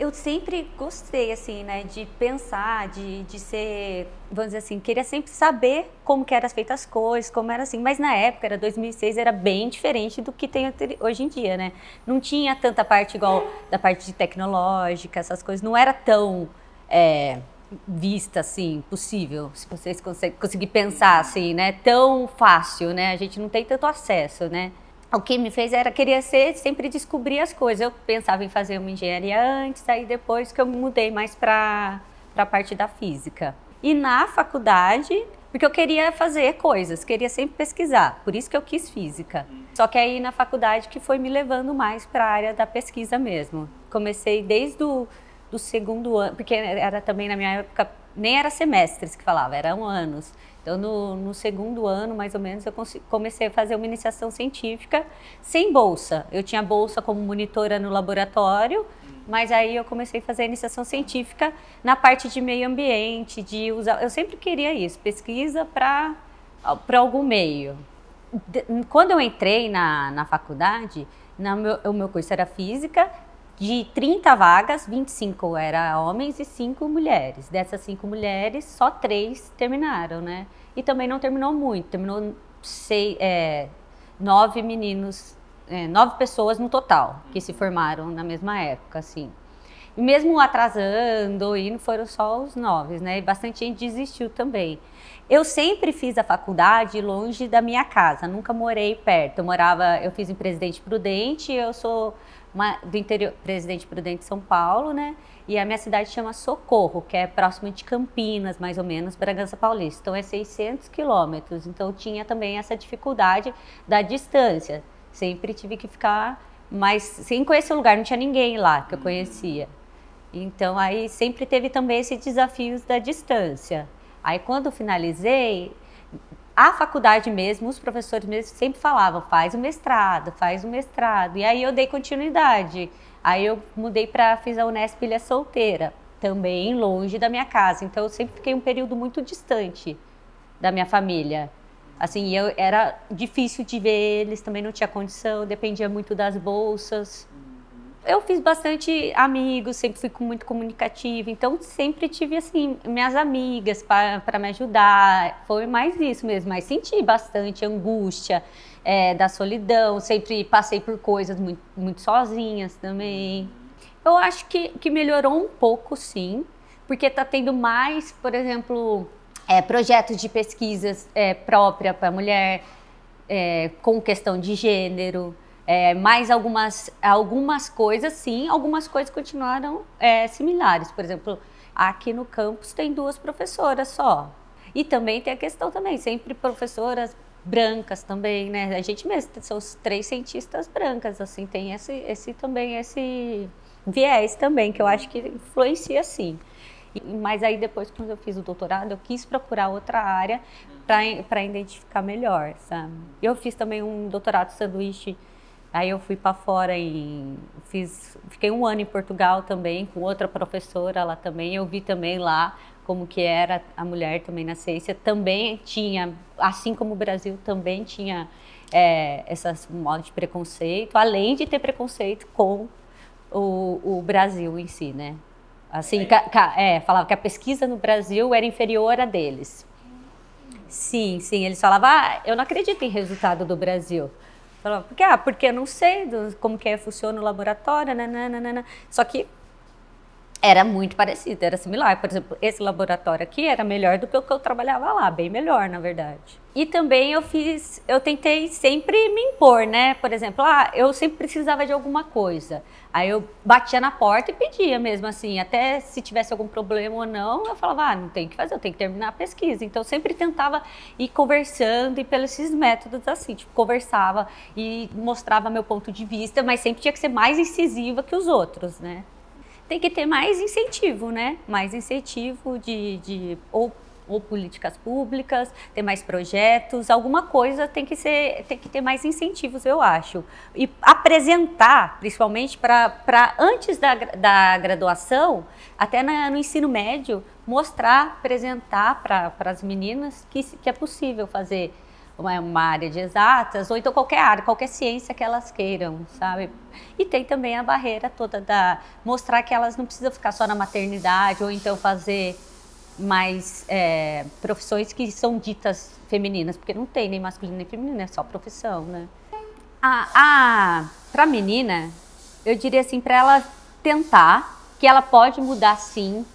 eu sempre gostei, assim, né, de pensar, de ser, vamos dizer assim, queria sempre saber como que eram feitas as coisas, como era assim, mas na época, era 2006, era bem diferente do que tem hoje em dia, né? Não tinha tanta parte igual da parte de tecnológica, essas coisas, não era tão vista, assim, possível, se vocês conseguirem pensar, assim, né, tão fácil, né? A gente não tem tanto acesso, né? O que me fez era queria sempre descobrir as coisas. Eu pensava em fazer uma engenharia antes, aí depois que eu mudei mais para a parte da física. E na faculdade, porque eu queria fazer coisas, queria sempre pesquisar, por isso que eu quis física. Só que aí na faculdade que foi me levando mais para a área da pesquisa mesmo. Comecei desde do segundo ano, porque era também na minha época, nem era semestres que falava, eram anos. Então, no segundo ano, mais ou menos, eu comecei a fazer uma iniciação científica sem bolsa. Eu tinha bolsa como monitora no laboratório, mas aí eu comecei a fazer a iniciação científica na parte de meio ambiente, de usar... Eu sempre queria isso, pesquisa para algum meio. Quando eu entrei na faculdade, o meu curso era física, de 30 vagas, 25 eram homens e 5 mulheres. Dessas 5 mulheres, só 3 terminaram, né? E também não terminou muito, terminou 9 meninos, 9 pessoas no total, que se formaram na mesma época, assim. E mesmo atrasando, indo, foram só os 9, né? E bastante gente desistiu também. Eu sempre fiz a faculdade longe da minha casa, nunca morei perto. Eu fiz em Presidente Prudente, eu sou do interior, Presidente Prudente, São Paulo, né? E a minha cidade chama Socorro, que é próximo de Campinas, mais ou menos, Bragança Paulista. Então é 600 quilômetros, então tinha também essa dificuldade da distância. Sempre tive que ficar, mas sem conhecer o lugar, não tinha ninguém lá que eu conhecia. Então aí sempre teve também esses desafios da distância. Aí quando finalizei, a faculdade mesmo, os professores mesmo sempre falavam, faz o mestrado, faz o mestrado. E aí eu dei continuidade. Aí eu fiz a Unesp Ilha Solteira, também longe da minha casa. Então eu sempre fiquei um período muito distante da minha família. Assim, era difícil de ver eles, também não tinha condição, dependia muito das bolsas. Eu fiz bastante amigos, sempre fui muito comunicativa, então sempre tive, assim, minhas amigas para me ajudar. Foi mais isso mesmo, mas senti bastante angústia da solidão, sempre passei por coisas muito, muito sozinhas também. Eu acho que melhorou um pouco, sim, porque está tendo mais, por exemplo, projetos de pesquisas própria para a mulher, com questão de gênero. Mais algumas coisas, sim, algumas coisas continuaram similares. Por exemplo, aqui no campus tem 2 professoras só. E também tem a questão também, sempre professoras brancas também, né? A gente mesmo, são os 3 cientistas brancas, assim, tem esse viés também, que eu acho que influencia, sim. Mas aí depois, quando eu fiz o doutorado, eu quis procurar outra área para identificar melhor, sabe? Eu fiz também um doutorado sanduíche. Aí eu fui para fora fiquei 1 ano em Portugal também, com outra professora lá também. Eu vi também lá como que era a mulher também na ciência. Também tinha, assim como o Brasil, também tinha essas modos de preconceito, além de ter preconceito com o Brasil em si, né? Assim, falava que a pesquisa no Brasil era inferior à deles. Sim, eles falavam, eu não acredito em resultado do Brasil. Porque eu não sei como que funciona o laboratório, nananana. Só que era muito parecido, era similar. Por exemplo, esse laboratório aqui era melhor do que o que eu trabalhava lá, bem melhor, na verdade. E também eu tentei sempre me impor, né? Por exemplo, eu sempre precisava de alguma coisa. Aí eu batia na porta e pedia mesmo, assim, até se tivesse algum problema ou não, eu falava, não tem que fazer, eu tenho que terminar a pesquisa. Então eu sempre tentava ir conversando e pelos esses métodos assim, tipo, conversava e mostrava meu ponto de vista, mas sempre tinha que ser mais incisiva que os outros, né? Tem que ter mais incentivo, né? Mais incentivo ou políticas públicas, ter mais projetos, alguma coisa tem que ter mais incentivos, eu acho. E apresentar, principalmente para antes da graduação, até no ensino médio, mostrar, apresentar para as meninas que é possível fazer uma área de exatas, ou então qualquer área, qualquer ciência que elas queiram, sabe? E tem também a barreira toda da mostrar que elas não precisam ficar só na maternidade, ou então fazer mais profissões que são ditas femininas, porque não tem nem masculino nem feminino, é só profissão, né? Para a menina, eu diria assim, para ela tentar, que ela pode mudar sim,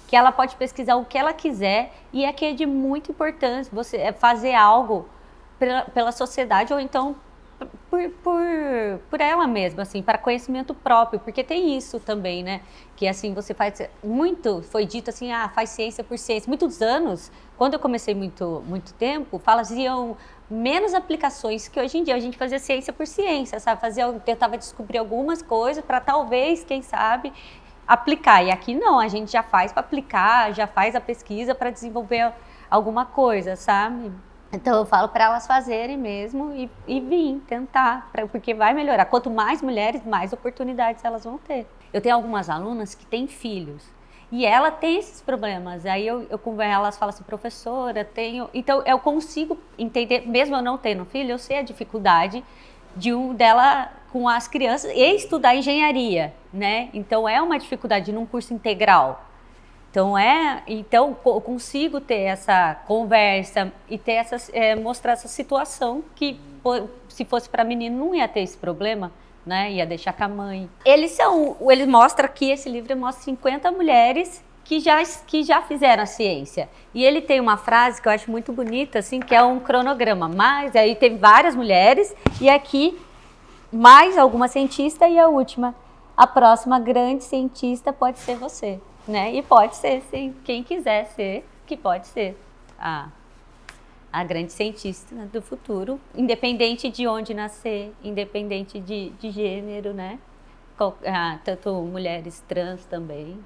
que ela pode pesquisar o que ela quiser, e é que é de muita importância você fazer algo pela sociedade, ou então por ela mesma, assim, para conhecimento próprio, porque tem isso também, né? Que assim, você faz muito, foi dito assim, faz ciência por ciência. Muitos anos, quando eu comecei muito tempo, faziam menos aplicações que hoje em dia. A gente fazia ciência por ciência, sabe? Tentava descobrir algumas coisas para talvez, quem sabe, aplicar. E aqui não, a gente já faz para aplicar, já faz a pesquisa para desenvolver alguma coisa, sabe? Então eu falo para elas fazerem mesmo e vir tentar, porque vai melhorar. Quanto mais mulheres, mais oportunidades elas vão ter. Eu tenho algumas alunas que têm filhos e ela tem esses problemas. Aí eu com elas falo assim, professora, tenho... Então eu consigo entender, mesmo eu não tendo filho, eu sei a dificuldade dela com as crianças e estudar engenharia, né? Então é uma dificuldade num curso integral. Então eu consigo ter essa conversa e ter mostrar essa situação que se fosse para menino não ia ter esse problema, né? Ia deixar com a mãe. Ele mostra aqui, esse livro mostra 50 mulheres que já fizeram a ciência. E ele tem uma frase que eu acho muito bonita, assim, que é um cronograma. Mas aí tem várias mulheres e aqui mais alguma cientista e a última. A próxima grande cientista pode ser você. Né? E pode ser, sim, quem quiser ser, que pode ser a grande cientista do futuro, independente de onde nascer, independente de gênero, né? Tanto mulheres trans também.